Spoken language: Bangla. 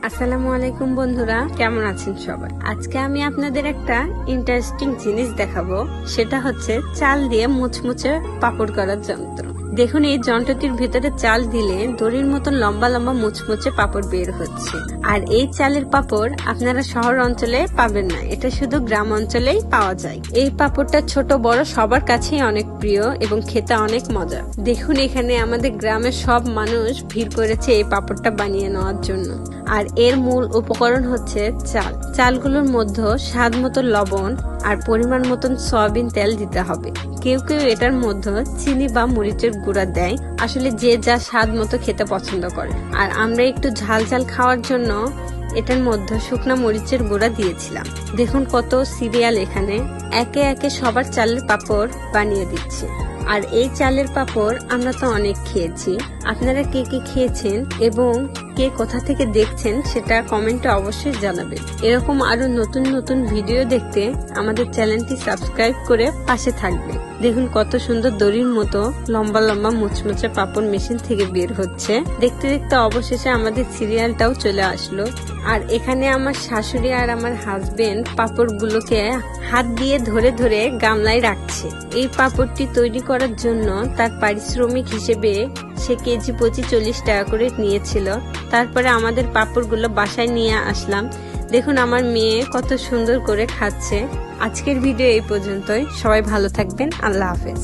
আসসালামু আলাইকুম বন্ধুরা, কেমন আছেন সবাই? আজকে আমি আপনাদের একটা ইন্টারেস্টিং জিনিস দেখাবো। সেটা হচ্ছে চাল দিয়ে মুচমুচে পাপড় করার যন্ত্র। দেখুন, এই যন্ত্রটির ভিতরে চাল দিলে দড়ির মতন লম্বা লম্বা মুচমুচে পাপড় বের হচ্ছে। আর এই চালের পাপড় আপনারা শহর অঞ্চলে পাবেন না, এটা শুধু গ্রাম অঞ্চলেই পাওয়া যায়। এই পাপড়টা ছোট বড় সবার কাছেই অনেক প্রিয় এবং খেতে অনেক মজা। দেখুন, এখানে আমাদের গ্রামের সব মানুষ ভিড় করেছে এই পাপড়টা বানিয়ে নেওয়ার জন্য। আর এর মূল উপকরণ হচ্ছে চাল। চালগুলোর মধ্যে স্বাদ মতো লবণ আর পরিমাণ মতন সয়াবিন তেল দিতে হবে। কেউ কেউ এটার মধ্যে চিনি বা মরিচের গুঁড়া দেয়, আসলে যে যা স্বাদ মতো খেতে পছন্দ করে। আর আমরা একটু ঝাল ঝাল খাওয়ার জন্য এটার মধ্যে শুকনা মরিচের গুঁড়া দিয়েছিলাম। দেখুন কত সিরিয়াল, এখানে একে একে সবার চালের পাপড় বানিয়ে দিচ্ছে। আর এই চালের পাপড় আমরা তো অনেক খেয়েছি, আপনারা কে কে খেয়েছেন এবং কে কোথা থেকে দেখছেন সেটা কমেন্টে অবশ্যই জানাবেন। এরকম আরো নতুন নতুন ভিডিও দেখতে আমাদের চ্যানেলটি সাবস্ক্রাইব করে পাশে থাকবে। দেখুন কত সুন্দর দড়ির মতো লম্বা লম্বা মুচমুচে পাপড় মেশিন থেকে বের হচ্ছে। দেখতে দেখতে অবশেষে আমাদের সিরিয়ালটাও চলে আসলো। আর এখানে আমার শাশুড়ি আর আমার হাজবেন্ড পাপড়গুলোকে হাত দিয়ে ধরে ধরে গামলায় রাখছে। এই পাপড়টি তৈরি করার জন্য তার পারিশ্রমিক হিসেবে সে কেজি 25-40 টাকা করে নিয়েছিল। তারপরে আমাদের পাপড়গুলো বাসায় নিয়ে আসলাম। দেখুন আমার মেয়ে কত সুন্দর করে খাচ্ছে। আজকের ভিডিও এই পর্যন্তই। সবাই ভালো থাকবেন। আল্লাহ হাফেজ।